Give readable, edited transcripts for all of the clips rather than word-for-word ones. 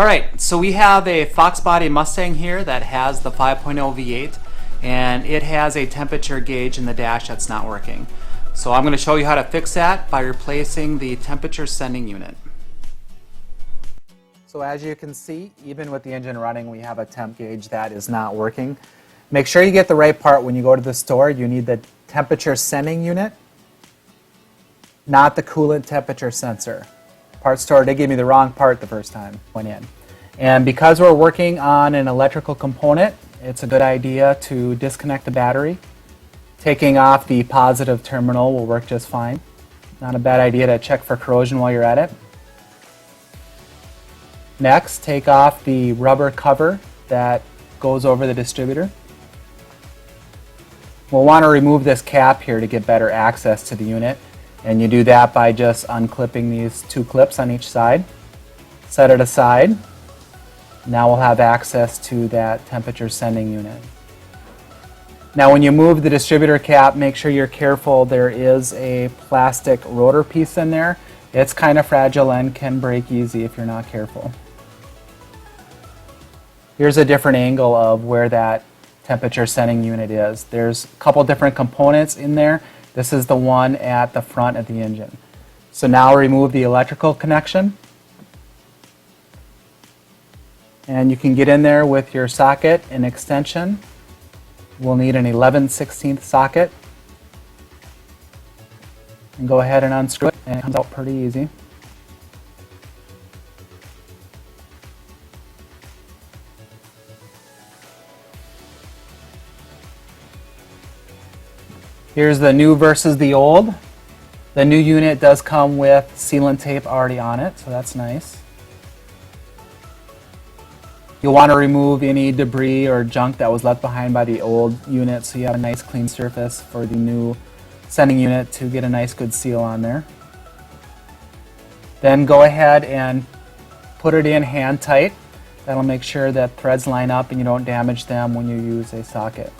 Alright, so we have a Fox body Mustang here that has the 5.0 V8, and it has a temperature gauge in the dash that's not working. So I'm going to show you how to fix that by replacing the temperature sending unit. So as you can see, even with the engine running, we have a temp gauge that is not working. Make sure you get the right part when you go to the store. You need the temperature sending unit, not the coolant temperature sensor. Parts store, they gave me the wrong part the first time I went in. And because we're working on an electrical component, it's a good idea to disconnect the battery. Taking off the positive terminal will work just fine. Not a bad idea to check for corrosion while you're at it. Next, take off the rubber cover that goes over the distributor. We'll want to remove this cap here to get better access to the unit. And you do that by just unclipping these two clips on each side. Set it aside. Now we'll have access to that temperature sending unit. Now when you move the distributor cap, make sure you're careful. There is a plastic rotor piece in there. It's kind of fragile and can break easy if you're not careful. Here's a different angle of where that temperature sending unit is. There's a couple different components in there. This is the one at the front of the engine. So now remove the electrical connection. And you can get in there with your socket and extension. We'll need an 11/16 socket. And go ahead and unscrew it, and it comes out pretty easy. Here's the new versus the old. The new unit does come with sealant tape already on it, so that's nice. You'll want to remove any debris or junk that was left behind by the old unit so you have a nice clean surface for the new sending unit to get a nice good seal on there. Then go ahead and put it in hand tight. That'll make sure that threads line up and you don't damage them when you use a socket.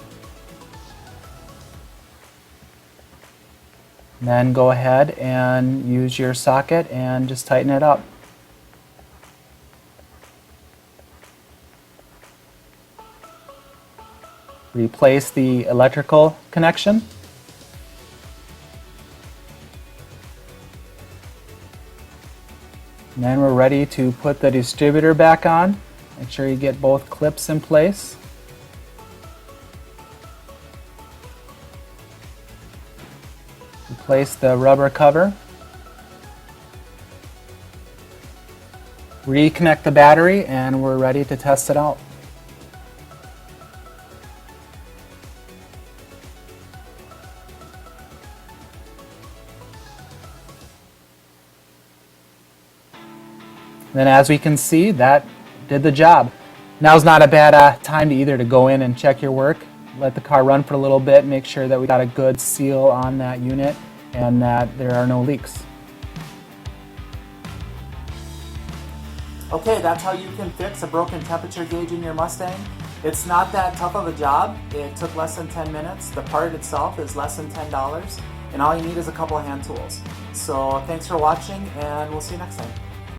Then go ahead and use your socket and just tighten it up. Replace the electrical connection. And then we're ready to put the distributor back on. Make sure you get both clips in place. Replace the rubber cover. Reconnect the battery, and we're ready to test it out. Then as we can see, that did the job. Now's not a bad time to go in and check your work. Let the car run for a little bit, make sure that we got a good seal on that unit and that there are no leaks. Okay, that's how you can fix a broken temperature gauge in your Mustang. It's not that tough of a job. It took less than 10 minutes. The part itself is less than $10, and all you need is a couple of hand tools. So thanks for watching, and we'll see you next time.